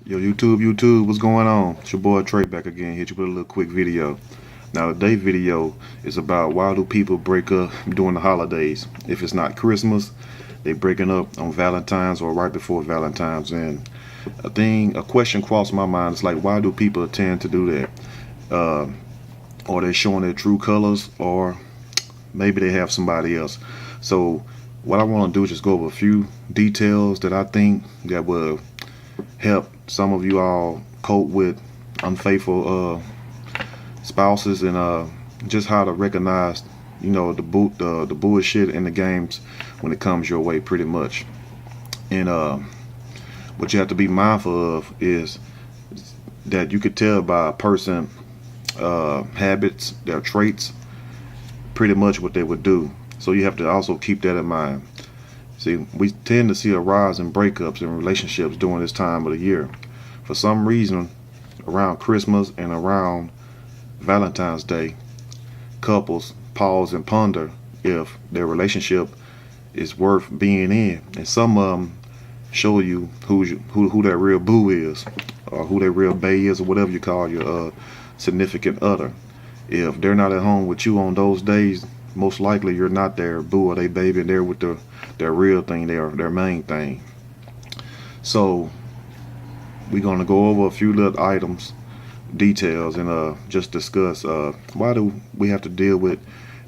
Yo, YouTube, what's going on? It's your boy Trey back again. Hit you with a little quick video. Now, today's video is about why do people break up during the holidays? If it's not Christmas, they breaking up on Valentine's or right before Valentine's. And a question crossed my mind. It's like, why do people tend to do that? Uh, are they showing their true colors, or maybe they have somebody else? So, what I want to do is just go over a few details that I think that will help some of you all cope with unfaithful spouses, and just how to recognize, the bullshit in the games when it comes your way, pretty much. And what you have to be mindful of is that you could tell by a person habits, their traits, pretty much what they would do. So you have to also keep that in mind. See, we tend to see a rise in breakups in relationships during this time of the year. For some reason, around Christmas and around Valentine's Day, couples pause and ponder if their relationship is worth being in. And some of them show you who their real boo is, or who their real bae is, or whatever you call your significant other. If they're not at home with you on those days, most likely you're not their boo or they baby, and they're with their real thing, their main thing. So we're gonna go over a few little items, details, and just discuss why do we have to deal with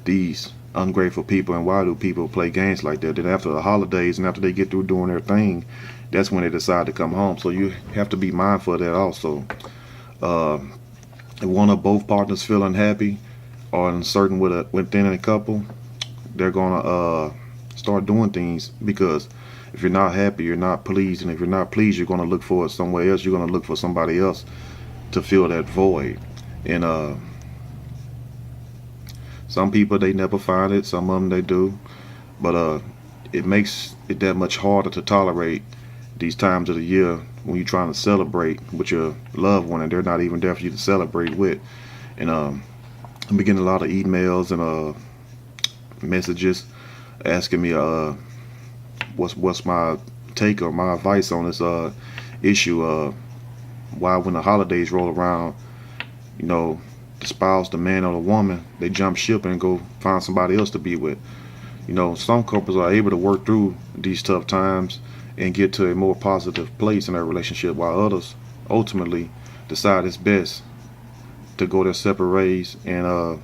these ungrateful people, and why do people play games like that? Then after the holidays and after they get through doing their thing, that's when they decide to come home. So you have to be mindful of that also. If one or both partners feel unhappy or uncertain within a couple, they're gonna start doing things, because if you're not happy, you're not pleased, and if you're not pleased, you're gonna look for it somewhere else. You're gonna look for somebody else to fill that void. And some people, they never find it. Some of them they do, but it makes it that much harder to tolerate these times of the year when you're trying to celebrate with your loved one and they're not even there for you to celebrate with. And I'm getting a lot of emails and messages asking me what's my take or my advice on this issue. Why, when the holidays roll around, the spouse, the man or the woman, they jump ship and go find somebody else to be with. Some couples are able to work through these tough times and get to a more positive place in their relationship, while others ultimately decide it's best to go their separate ways and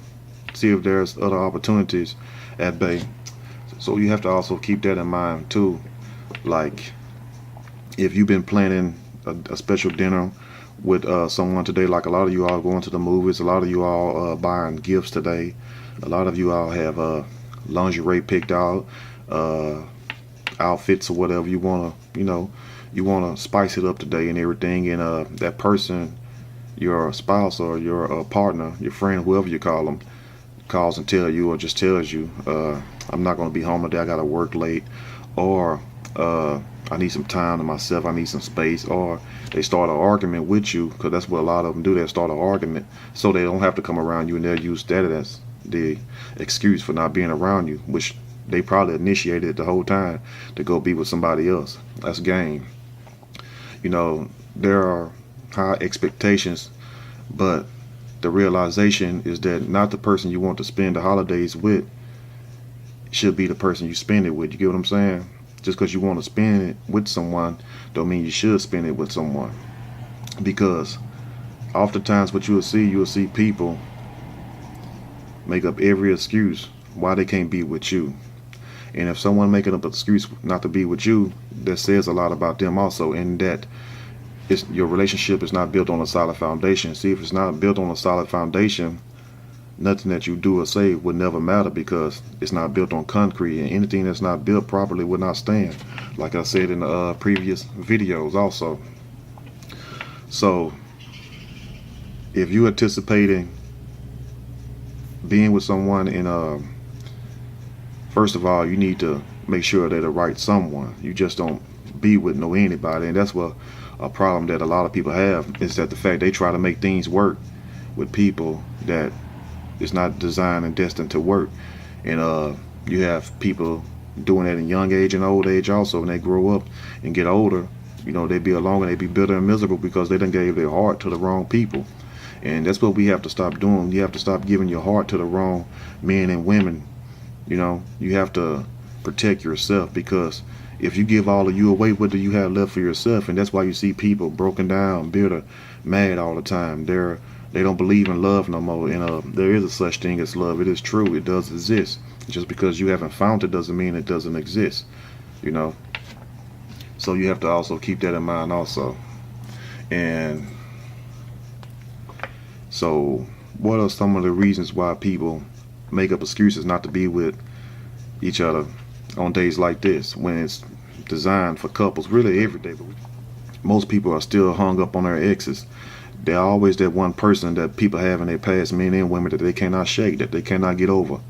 see if there's other opportunities at bay. So you have to also keep that in mind too. Like, if you've been planning a special dinner with someone today, like a lot of you all going to the movies, a lot of you all buying gifts today, a lot of you all have lingerie picked out, outfits or whatever you want to, you want to spice it up today and everything. And that person, your spouse or your partner, your friend, whoever you call them, calls and tell you, or just tells you, I'm not going to be home today, I got to work late, or I need some time to myself, I need some space. Or they start an argument with you, because that's what a lot of them do. They start an argument so they don't have to come around you, and they'll use that as the excuse for not being around you, which they probably initiated the whole time to go be with somebody else. That's game. There are high expectations, but the realization is that not the person you want to spend the holidays with should be the person you spend it with. You get what I'm saying? Just because you want to spend it with someone don't mean you should spend it with someone. Because oftentimes what you'll see people make up every excuse why they can't be with you. And if someone making up an excuse not to be with you, that says a lot about them also, in that your relationship is not built on a solid foundation. See, if it's not built on a solid foundation, nothing that you do or say would never matter, because it's not built on concrete, and anything that's not built properly would not stand, like I said in the previous videos also. So if you're anticipating being with someone, and first of all, you need to make sure they're the right someone. You just don't be with anybody. And that's what a problem that a lot of people have, is that the fact they try to make things work with people that is not designed and destined to work. And you have people doing that in young age and old age also. When they grow up and get older, You know, they be alone and they be bitter and miserable because they done gave their heart to the wrong people. And that's what we have to stop doing. You have to stop giving your heart to the wrong men and women. You know, you have to protect yourself, because if you give all of you away, what do you have left for yourself? And that's why you see people broken down, bitter, mad all the time. They don't believe in love no more. And there is a such thing as love. It is true. It does exist. Just because you haven't found it doesn't mean it doesn't exist. You know. So you have to also keep that in mind also. And so, what are some of the reasons why people make up excuses not to be with each other on days like this, when it's designed for couples really every day? But most people are still hung up on their exes. They're always that one person that people have in their past, men and women, that they cannot shake, that they cannot get over.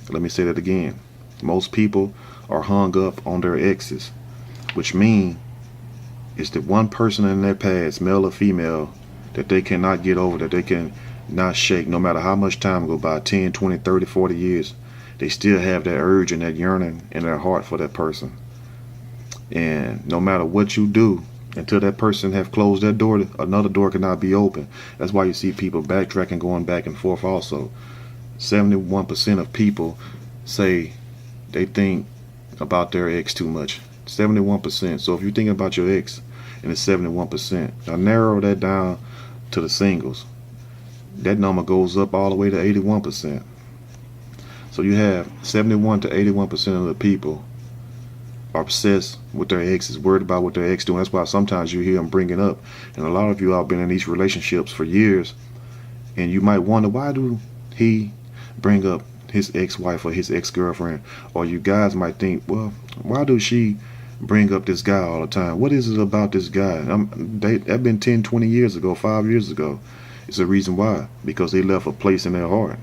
Let me say that again. Most people are hung up on their exes, which means it's the one person in their past, male or female, that they cannot get over, that they can not shake. No matter how much time go by, 10, 20, 30, 40 years, they still have that urge and that yearning in their heart for that person. And no matter what you do, until that person have closed that door, another door cannot be open. That's why you see people backtracking, going back and forth also. 71% of people say they think about their ex too much. 71%. So if you're thinking about your ex and it's 71%, now narrow that down to the singles. That number goes up all the way to 81%. So you have 71 to 81% of the people are obsessed with their exes, worried about what their ex doing. That's why sometimes you hear them bringing up, and a lot of you have been in these relationships for years, and you might wonder, why do he bring up his ex-wife or his ex-girlfriend? Or you guys might think, well, why do she bring up this guy all the time? What is it about this guy? That been 10, 20 years ago, 5 years ago. It's a reason why, because they left a place in their heart.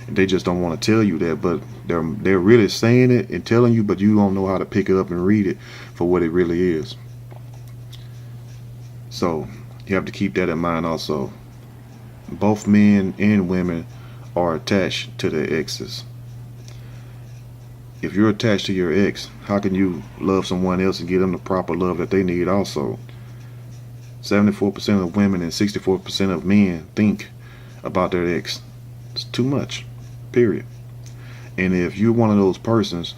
They just don't want to tell you that, but they're really saying it and telling you, but you don't know how to pick it up and read it for what it really is. So you have to keep that in mind also. Both men and women are attached to their exes. If you're attached to your ex, how can you love someone else and give them the proper love that they need also? 74% of women and 64% of men think about their ex. It's too much. Period. And if you're one of those persons,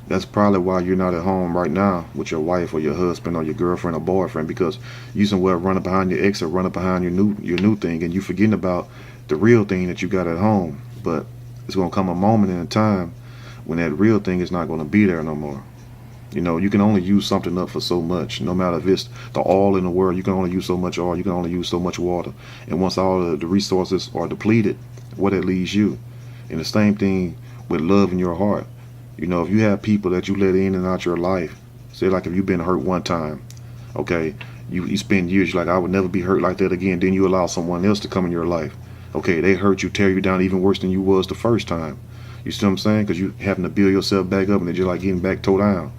that's probably why you're not at home right now with your wife or your husband or your girlfriend or boyfriend, because you somewhere running behind your ex or running behind your new thing, and you forgetting about the real thing that you got at home. But it's gonna come a moment in a time when that real thing is not gonna be there no more. You know, you can only use something up for so much. No matter if it's the oil in the world, you can only use so much oil. You can only use so much water. And once all the resources are depleted, what it leaves you. And the same thing with love in your heart. You know, if you have people that you let in and out your life, say like if you've been hurt one time, okay, you spend years, you're like, I would never be hurt like that again. Then you allow someone else to come in your life. Okay, they hurt you, tear you down even worse than you was the first time. You see what I'm saying? Because you having to build yourself back up, and then you're like getting back toe down.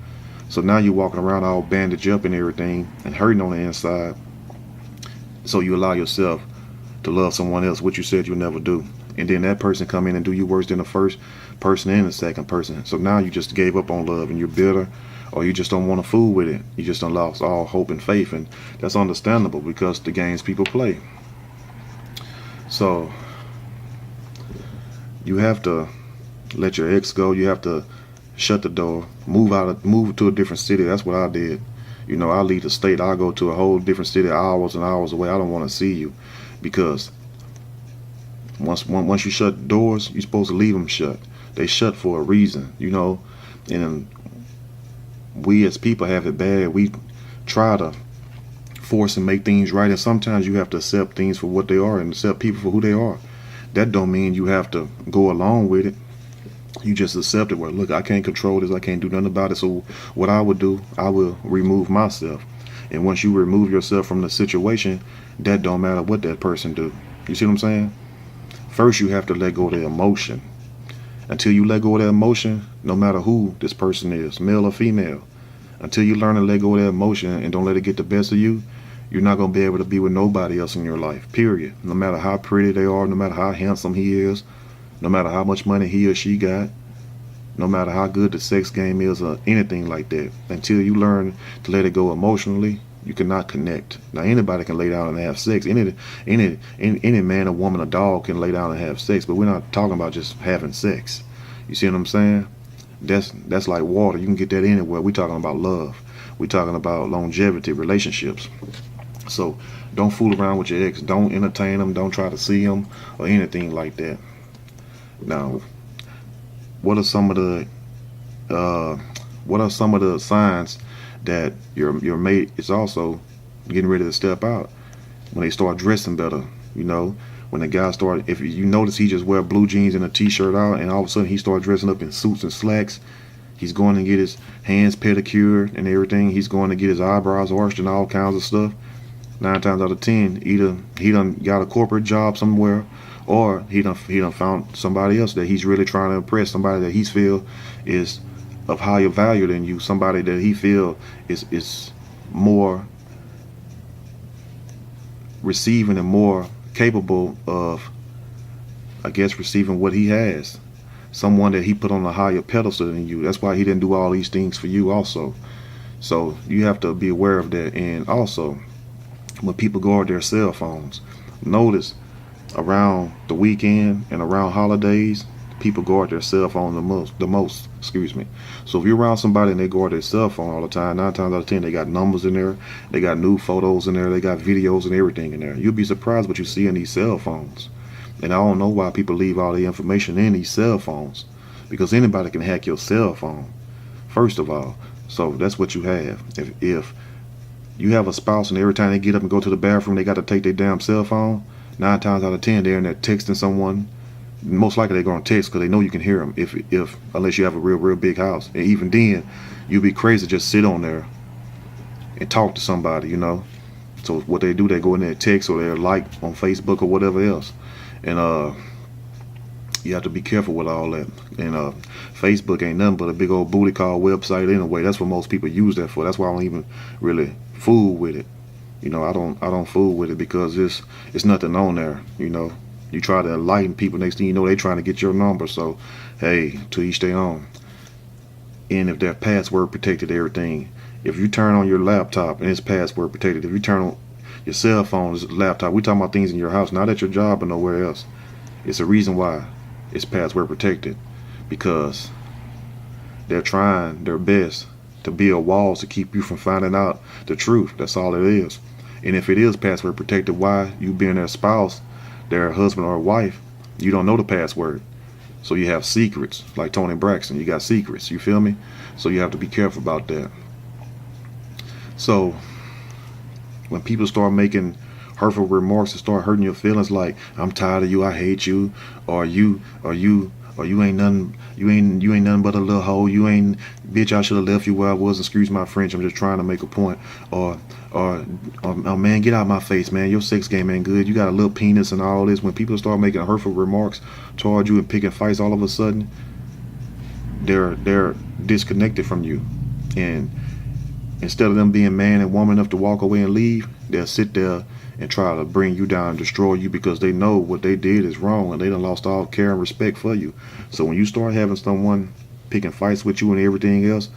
So now you're walking around all bandaged up and everything and hurting on the inside. So you allow yourself to love someone else, what you said you'll never do. And then that person come in and do you worse than the first person and the second person. So now you just gave up on love and you're bitter, or you just don't want to fool with it. You just done lost all hope and faith. And that's understandable because the games people play. So you have to let your ex go. You have to shut the door, move to a different city. That's what I did. You know, I leave the state. I go to a whole different city, hours and hours away. I don't want to see you, because once you shut doors, you're supposed to leave them shut. They shut for a reason, you know. And we as people have it bad. We try to force and make things right, and sometimes you have to accept things for what they are and accept people for who they are. That don't mean you have to go along with it. You just accept it. Well, look, I can't control this. I can't do nothing about it. So what I would do, I will remove myself. And once you remove yourself from the situation, that don't matter what that person do. You see what I'm saying? First, you have to let go of the emotion. Until you let go of that emotion, no matter who this person is, male or female, until you learn to let go of that emotion and don't let it get the best of you, you're not going to be able to be with nobody else in your life, period. No matter how pretty they are, no matter how handsome he is, no matter how much money he or she got, no matter how good the sex game is or anything like that. Until you learn to let it go emotionally, You cannot connect. Now anybody can lay down and have sex. Any man, a woman, a dog can lay down and have sex, but we're not talking about just having sex. You see what I'm saying? That's like water. You can get that anywhere. We're talking about love. We're talking about longevity, relationships. So don't fool around with your ex. Don't entertain them. Don't try to see them or anything like that. Now, what are some of the signs that your mate is also getting ready to step out? When they start dressing better, you know, when the guy start, if you notice he just wear blue jeans and a t-shirt out, and all of a sudden he start dressing up in suits and slacks. He's going to get his hands pedicured and everything. He's going to get his eyebrows arched and all kinds of stuff. 9 times out of 10, either he done got a corporate job somewhere, or he done found somebody else that he's really trying to impress, somebody that he feel is of higher value than you, somebody that he feel is more receiving and more capable of, I guess, receiving what he has. Someone that he put on a higher pedestal than you. That's why he didn't do all these things for you also. So you have to be aware of that. And also, when people guard their cell phones, notice around the weekend and around holidays, people guard their cell phone the most, excuse me. So if you're around somebody and they guard their cell phone all the time, 9 times out of 10 they got numbers in there, they got new photos in there, they got videos and everything in there. You'll be surprised what you see in these cell phones. And I don't know why people leave all the information in these cell phones, because anybody can hack your cell phone, first of all. So that's what you have. If you have a spouse and every time they get up and go to the bathroom they got to take their damn cell phone, 9 times out of 10 they're in there texting someone. Most likely they're going to text because they know you can hear them, if unless you have a real big house. And even then, you'd be crazy to just sit on there and talk to somebody, you know. So what they do, they go in there and text, or they're like on Facebook or whatever else. And you have to be careful with all that. And Facebook ain't nothing but a big old booty call website anyway. That's what most people use that for. That's why I don't even really fool with it. You know, I don't fool with it because it's nothing on there, you know. You try to enlighten people, next thing you know, they trying to get your number. So, hey, to each their own. And if they're password protected, everything. If you turn on your laptop and it's password protected, if you turn on your cell phone, laptop, we talking about things in your house, not at your job or nowhere else. It's a reason why it's password protected, because they're trying their best to build walls to keep you from finding out the truth. That's all it is. And if it is password protected, why you being their spouse, their husband or wife, you don't know the password. So you have secrets, like Tony Braxton. You got secrets, you feel me? So you have to be careful about that. So when people start making hurtful remarks and start hurting your feelings, like I'm tired of you, I hate you, or you ain't nothing, you ain't nothing but a little hoe, you ain't, bitch, I should have left you where I was, excuse my French, I'm just trying to make a point, or man, get out of my face, man, your sex game ain't good, you got a little penis and all this. When people start making hurtful remarks toward you and picking fights, all of a sudden they're disconnected from you, and instead of them being man and woman enough to walk away and leave, they'll sit there and try to bring you down and destroy you, because they know what they did is wrong and they done lost all care and respect for you. So when you start having someone picking fights with you and everything else,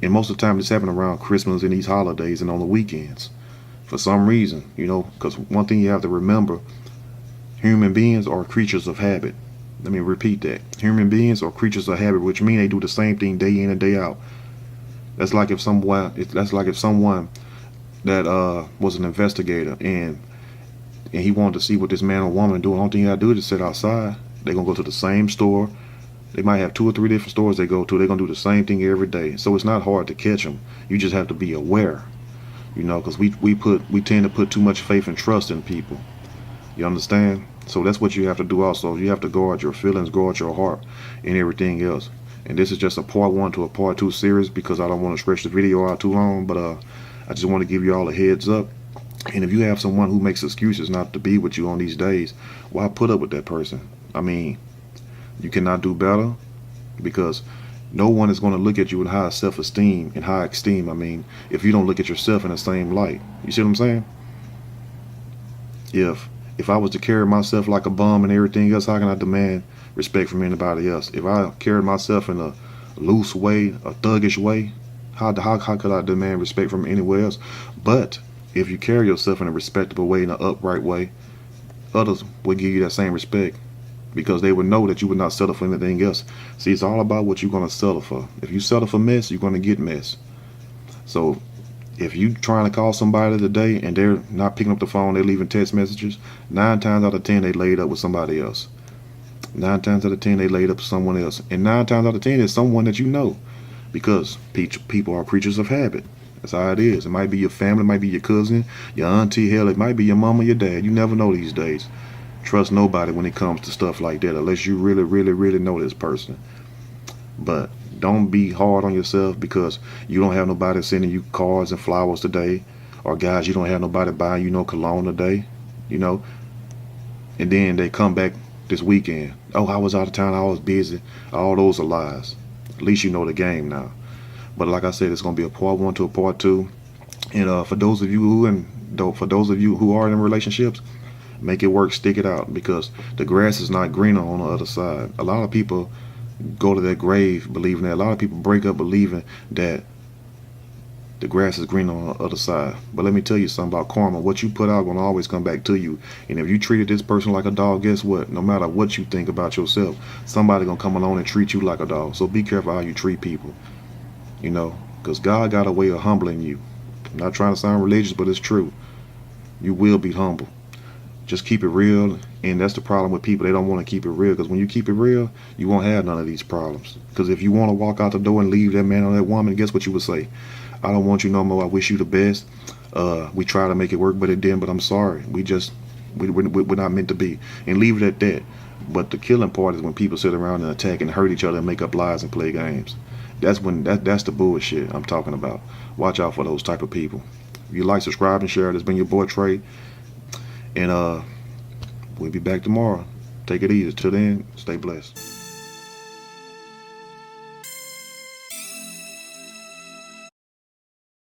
and most of the time it's happening around Christmas and these holidays and on the weekends, for some reason, you know, because one thing you have to remember, human beings are creatures of habit. Let me repeat that. Human beings are creatures of habit, which means they do the same thing day in and day out. That's like if someone that was an investigator and he wanted to see what this man or woman do. The only thing you gotta do is just sit outside. They're gonna go to the same store. They might have 2 or 3 different stores they go to. They're gonna do the same thing every day. So it's not hard to catch them. You just have to be aware, you know, because we tend to put too much faith and trust in people. You understand? So that's what you have to do also. You have to guard your feelings, guard your heart, and everything else. And this is just a part 1 to a part 2 series, because I don't want to stretch the video out too long, but I just want to give you all a heads up. And if you have someone who makes excuses not to be with you on these days, why put up with that person? I mean, you cannot do better, because no one is going to look at you with high self-esteem and high esteem. I mean, if you don't look at yourself in the same light. You see what I'm saying? If I was to carry myself like a bum and everything else, how can I demand respect from anybody else? If I carried myself in a loose way, a thuggish way, How could I demand respect from anywhere else? But if you carry yourself in a respectable way, in an upright way, others will give you that same respect because they would know that you would not settle for anything else. See, it's all about what you're gonna settle for. If you settle for mess, you're gonna get mess. So if you trying to call somebody today and they're not picking up the phone, they're leaving text messages, 9 times out of 10 they laid up with somebody else. 9 times out of 10 they laid up with someone else, and 9 times out of 10 it's someone that you know, because people are creatures of habit. That's how it is. It might be your family, it might be your cousin, your auntie, hell, it might be your mama, your dad. You never know these days. Trust nobody when it comes to stuff like that unless you really, really, really know this person. But don't be hard on yourself because you don't have nobody sending you cards and flowers today, or guys, you don't have nobody buying you no cologne today, you know. And then they come back this weekend. Oh, I was out of town, I was busy. All those are lies. At least you know the game now. But like I said, it's gonna be a part one to a part two. And for those of you who are in relationships, make it work, stick it out, because the grass is not greener on the other side. A lot of people go to their grave believing that. A lot of people break up believing that the grass is greener on the other side. But let me tell you something about karma. What you put out gonna always come back to you. And if you treated this person like a dog, guess what? No matter what you think about yourself, somebody gonna come along and treat you like a dog. So be careful how you treat people. You know, because God got a way of humbling you. I'm not trying to sound religious, but it's true. You will be humble. Just keep it real. And that's the problem with people. They don't want to keep it real, because when you keep it real, you won't have none of these problems. Because if you want to walk out the door and leave that man or that woman, guess what you would say? I don't want you no more. I wish you the best. We try to make it work, but it didn't. But I'm sorry. We're not meant to be. And leave it at that. But the killing part is when people sit around and attack and hurt each other and make up lies and play games. That's the bullshit I'm talking about. Watch out for those type of people. If you like, subscribe, and share. This has been your boy Trey. And we'll be back tomorrow. Take it easy. Till then, stay blessed.